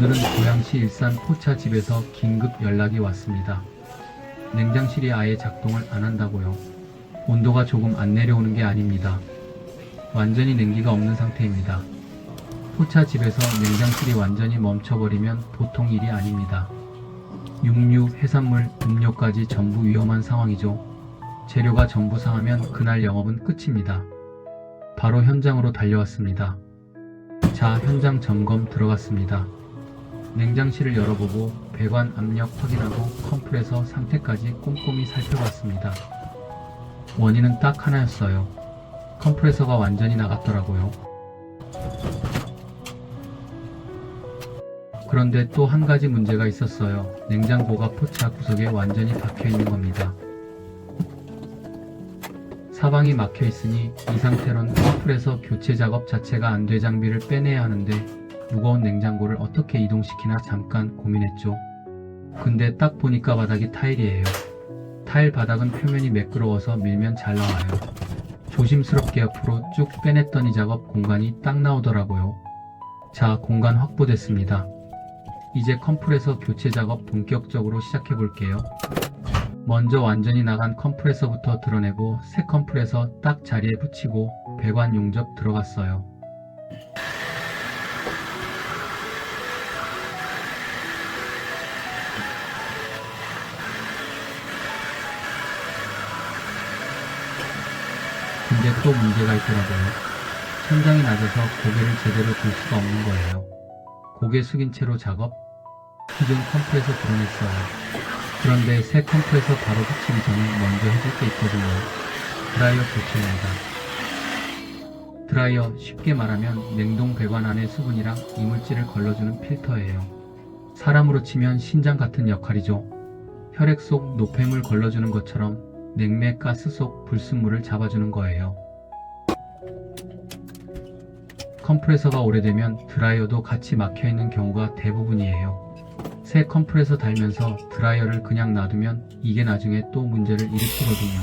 오늘은 고양시 일산 포차집에서 긴급 연락이 왔습니다. 냉장실이 아예 작동을 안 한다고요. 온도가 조금 안 내려오는 게 아닙니다. 완전히 냉기가 없는 상태입니다. 포차집에서 냉장실이 완전히 멈춰버리면 보통 일이 아닙니다. 육류, 해산물, 음료까지 전부 위험한 상황이죠. 재료가 전부 상하면 그날 영업은 끝입니다. 바로 현장으로 달려왔습니다. 자, 현장 점검 들어갔습니다. 냉장실을 열어보고 배관 압력 확인하고 컴프레서 상태까지 꼼꼼히 살펴봤습니다. 원인은 딱 하나였어요. 컴프레서가 완전히 나갔더라고요. 그런데 또 한 가지 문제가 있었어요. 냉장고가 포차 구석에 완전히 박혀 있는 겁니다. 사방이 막혀 있으니 이 상태론 컴프레서 교체 작업 자체가 안 돼 장비를 빼내야 하는데 무거운 냉장고를 어떻게 이동시키나 잠깐 고민했죠. 근데 딱 보니까 바닥이 타일이에요. 타일 바닥은 표면이 매끄러워서 밀면 잘 나와요. 조심스럽게 옆으로 쭉 빼냈더니 작업 공간이 딱 나오더라고요. 자, 공간 확보됐습니다. 이제 컴프레서 교체 작업 본격적으로 시작해 볼게요. 먼저 완전히 나간 컴프레서부터 드러내고 새 컴프레서 딱 자리에 붙이고 배관 용접 들어갔어요. 근데 또 문제가 있더라고요. 천장이 낮아서 고개를 제대로 들 수가 없는 거예요. 고개 숙인 채로 작업? 기존 컴프레서 드러냈어요. 그런데 새 컴프레서 바로 붙이기 전에 먼저 해줄 게 있거든요. 드라이어 교체입니다. 드라이어, 쉽게 말하면 냉동 배관 안에 수분이랑 이물질을 걸러주는 필터예요. 사람으로 치면 신장 같은 역할이죠. 혈액 속 노폐물 걸러주는 것처럼 냉매 가스 속 불순물을 잡아주는 거예요. 컴프레서가 오래되면 드라이어도 같이 막혀있는 경우가 대부분이에요. 새 컴프레서 달면서 드라이어를 그냥 놔두면 이게 나중에 또 문제를 일으키거든요.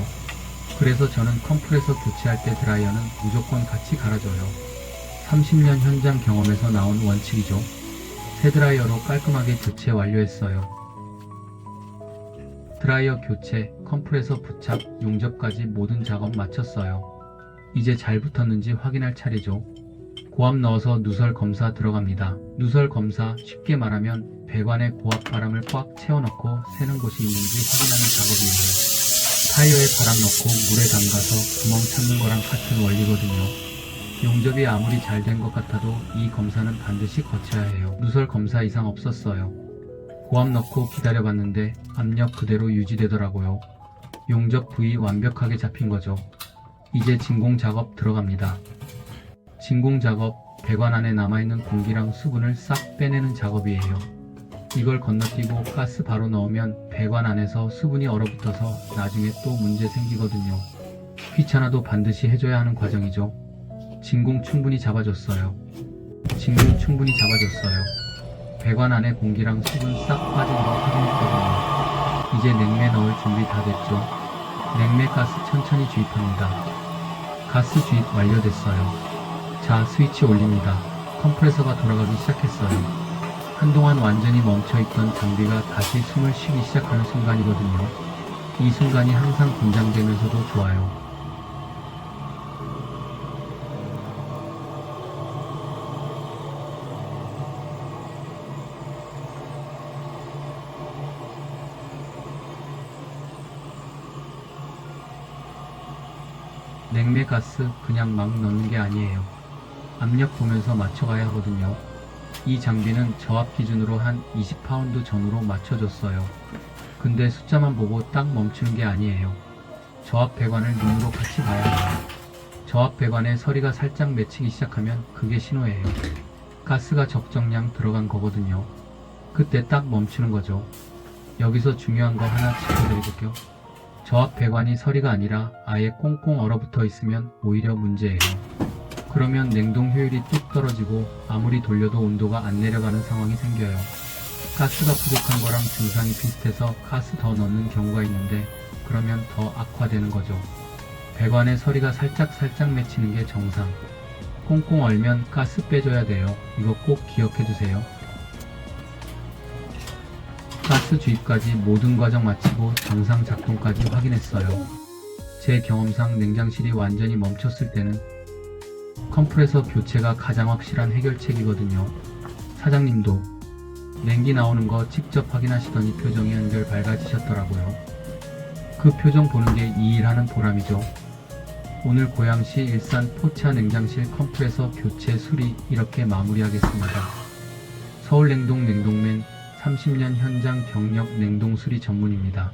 그래서 저는 컴프레서 교체할 때 드라이어는 무조건 같이 갈아줘요. 30년 현장 경험에서 나온 원칙이죠. 새 드라이어로 깔끔하게 교체 완료했어요. 드라이어 교체, 컴프레서 부착, 용접까지 모든 작업 마쳤어요. 이제 잘 붙었는지 확인할 차례죠. 고압 넣어서 누설 검사 들어갑니다. 누설 검사, 쉽게 말하면 배관에 고압 바람을 꽉 채워넣고 새는 곳이 있는지 확인하는 작업이에요. 타이어에 바람 넣고 물에 담가서 구멍 찾는 거랑 같은 원리거든요. 용접이 아무리 잘 된 것 같아도 이 검사는 반드시 거쳐야 해요. 누설 검사 이상 없었어요. 고압 넣고 기다려봤는데 압력 그대로 유지되더라고요. 용접 부위 완벽하게 잡힌 거죠. 이제 진공 작업 들어갑니다. 진공 작업, 배관 안에 남아있는 공기랑 수분을 싹 빼내는 작업이에요. 이걸 건너뛰고 가스 바로 넣으면 배관 안에서 수분이 얼어붙어서 나중에 또 문제 생기거든요. 귀찮아도 반드시 해줘야 하는 과정이죠. 진공 충분히 잡아줬어요. 진공 충분히 잡아줬어요. 배관 안에 공기랑 수분 싹 빠진 거 확인했거든요. 이제 냉매 넣을 준비 다 됐죠. 냉매 가스 천천히 주입합니다. 가스 주입 완료됐어요. 자, 스위치 올립니다. 컴프레서가 돌아가기 시작했어요. 한동안 완전히 멈춰있던 장비가 다시 숨을 쉬기 시작하는 순간이거든요. 이 순간이 항상 긴장되면서도 좋아요. 냉매 가스 그냥 막 넣는 게 아니에요. 압력 보면서 맞춰가야 하거든요. 이 장비는 저압 기준으로 한 20파운드 전후로 맞춰줬어요. 근데 숫자만 보고 딱 멈추는 게 아니에요. 저압 배관을 눈으로 같이 봐야 해요. 저압 배관에 서리가 살짝 맺히기 시작하면 그게 신호예요. 가스가 적정량 들어간 거거든요. 그때 딱 멈추는 거죠. 여기서 중요한 거 하나 짚어드릴게요. 저압 배관이 서리가 아니라 아예 꽁꽁 얼어붙어 있으면 오히려 문제예요. 그러면 냉동 효율이 뚝 떨어지고 아무리 돌려도 온도가 안 내려가는 상황이 생겨요. 가스가 부족한 거랑 증상이 비슷해서 가스 더 넣는 경우가 있는데 그러면 더 악화되는 거죠. 배관에 서리가 살짝 맺히는 게 정상. 꽁꽁 얼면 가스 빼줘야 돼요. 이거 꼭 기억해 두세요. 가스 주입까지 모든 과정 마치고 정상 작동까지 확인했어요. 제 경험상 냉장실이 완전히 멈췄을 때는 컴프레서 교체가 가장 확실한 해결책이거든요. 사장님도 냉기 나오는 거 직접 확인하시더니 표정이 한결 밝아지셨더라고요. 그 표정 보는 게 이 일하는 보람이죠. 오늘 고양시 일산 포차 냉장실 컴프레서 교체 수리 이렇게 마무리하겠습니다. 서울냉동 냉동맨 30년 현장 경력 냉동 수리 전문입니다.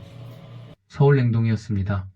서울냉동이었습니다.